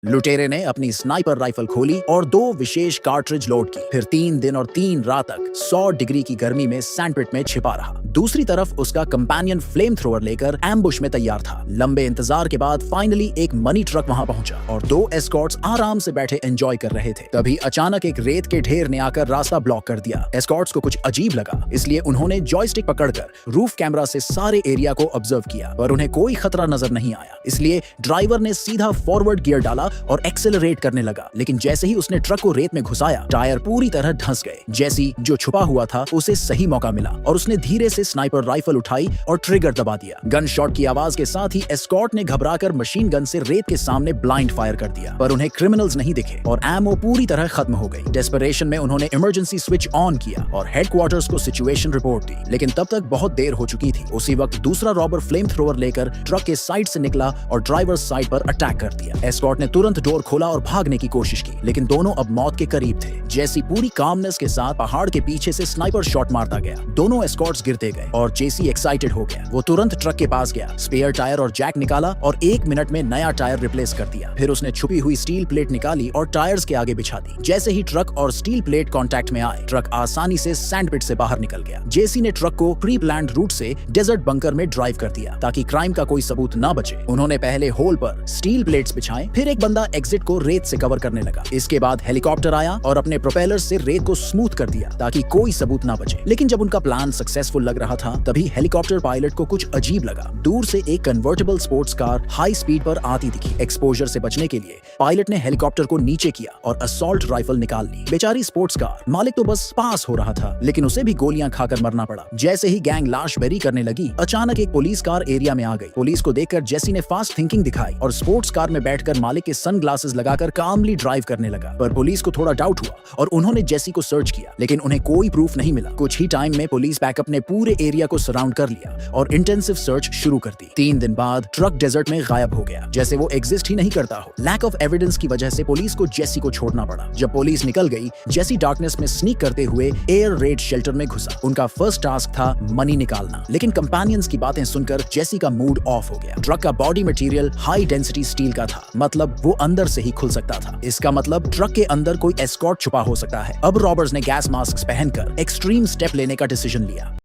लुटेरे ने अपनी स्नाइपर राइफल खोली और 2 विशेष कार्ट्रिज लोड की। फिर 3 दिन और 3 रात तक 100 डिग्री की गर्मी में सैंडपिट में छिपा रहा। दूसरी तरफ उसका कंपेनियन फ्लेम थ्रोअर लेकर एम्बुश में तैयार था। लंबे इंतजार के बाद फाइनली एक मनी ट्रक वहां पहुंचा और 2 एस्कॉर्ट्स आराम से बैठे एंजॉय कर रहे थे। तभी अचानक एक रेत के ढेर ने आकर रास्ता ब्लॉक कर दिया। एस्कॉर्ट्स को कुछ अजीब लगा, इसलिए उन्होंने जॉयस्टिक पकड़कर रूफ कैमरा से सारे एरिया को ऑब्जर्व किया, पर उन्हें कोई खतरा नजर नहीं आया। इसलिए ड्राइवर ने सीधा फॉरवर्ड गियर डाला और एक्सेलरेट करने लगा। लेकिन जैसे ही उसने ट्रक को रेत में घुसाया, टायर पूरी तरह धंस गए। जैसी जो छुपा हुआ था उसे सही मौका मिला और उसने धीरे से स्नाइपर राइफल उठाई और ट्रिगर दबा दिया। गन शॉट की आवाज के साथ ही एस्कॉर्ट ने घबराकर मशीन गन से रेत के सामने ब्लाइंड फायर कर दिया, पर उन्हें क्रिमिनल्स नहीं दिखे और एमओ पूरी तरह खत्म हो गई। डेस्परेशन में उन्होंने इमरजेंसी स्विच ऑन किया और हेडक्वार्टर्स को सिचुएशन रिपोर्ट दी, लेकिन तब तक बहुत देर हो चुकी थी। उसी वक्त दूसरा रॉबर फ्लेम थ्रोअर लेकर ट्रक के साइड से निकला और ड्राइवर साइड पर अटैक कर दिया। एस्कॉर्ट ने तुरंत डोर खोला और भागने की कोशिश की, लेकिन दोनों अब मौत के करीब थे। जेसी पूरी कामनेस के साथ पहाड़ के पीछे से स्नाइपर शॉट मारता गया। दोनों एस्कॉर्ट्स गिरते गए और जेसी एक्साइटेड हो गया। वो तुरंत ट्रक के पास गया, स्पेयर टायर और जैक निकाला और 1 मिनट में नया टायर रिप्लेस कर दिया। फिर उसने छुपी हुई स्टील प्लेट निकाली और टायर्स के आगे बिछा दी। जैसे ही ट्रक और स्टील प्लेट कांटेक्ट में आए, ट्रक आसानी से सैंडपिट से बाहर निकल गया। जेसी ने ट्रक को प्री प्लान्ड रूट से डेजर्ट बंकर में ड्राइव कर दिया ताकि क्राइम का कोई सबूत ना बचे। उन्होंने पहले होल पर स्टील प्लेट्स बिछाए, फिर एक बंदा एग्जिट को रेत से कवर करने लगा। इसके बाद हेलीकॉप्टर आया और अपने प्रोपेलर से रेत को स्मूथ कर दिया ताकि कोई सबूत ना बचे। लेकिन जब उनका प्लान सक्सेसफुल लग रहा था, तभी हेलीकॉप्टर पायलट को कुछ अजीब लगा। दूर से एक convertible sports car high speed पर आती दिखी। एक्सपोजर से बचने के लिए पायलट ने हेलीकॉप्टर को नीचे किया और असॉल्ट राइफल निकाल ली। बेचारी स्पोर्ट्स कार मालिक तो बस पास हो रहा था, लेकिन उसे भी गोलियां खाकर मरना पड़ा। जैसे ही गैंग लाश बेरी करने लगी, अचानक एक पुलिस कार एरिया में आ गई। पुलिस को देखकर जेसी ने फास्ट थिंकिंग दिखाई और स्पोर्ट्स कार में बैठकर मालिक के सनग्लासेस लगाकर कामली ड्राइव करने लगा। पर पुलिस को थोड़ा डाउट हुआ और उन्होंने जेसी को सर्च किया, लेकिन उन्हें कोई प्रूफ नहीं मिला। कुछ ही टाइम में पुलिस बैकअप ने पूरे एरिया को सराउंड कर लिया और इंटेंसिव सर्च शुरू कर दी। 3 दिन बाद ट्रक डेजर्ट में गायब हो गया, जैसे वो एग्जिस्ट ही नहीं करता हो। लैक ऑफ एविडेंस की वजह से पुलिस को जेसी को छोड़ना पड़ा। जब पुलिस निकल गई, जेसी डार्कनेस में स्नीक करते हुए एयर रेड शेल्टर में घुसा। उनका फर्स्ट टास्क था मनी निकालना, लेकिन कंपेनियंस की बातें सुनकर जेसी का मूड ऑफ हो गया। ट्रक का body material high density steel का था, मतलब वो अंदर से ही खुल सकता था। इसका मतलब ट्रक के अंदर कोई एस्कॉर्ट छुपा हो सकता है। अब रॉबर्स ने गैस मास्क पहनकर एक्सट्रीम स्टेप लेने का डिसीजन लिया।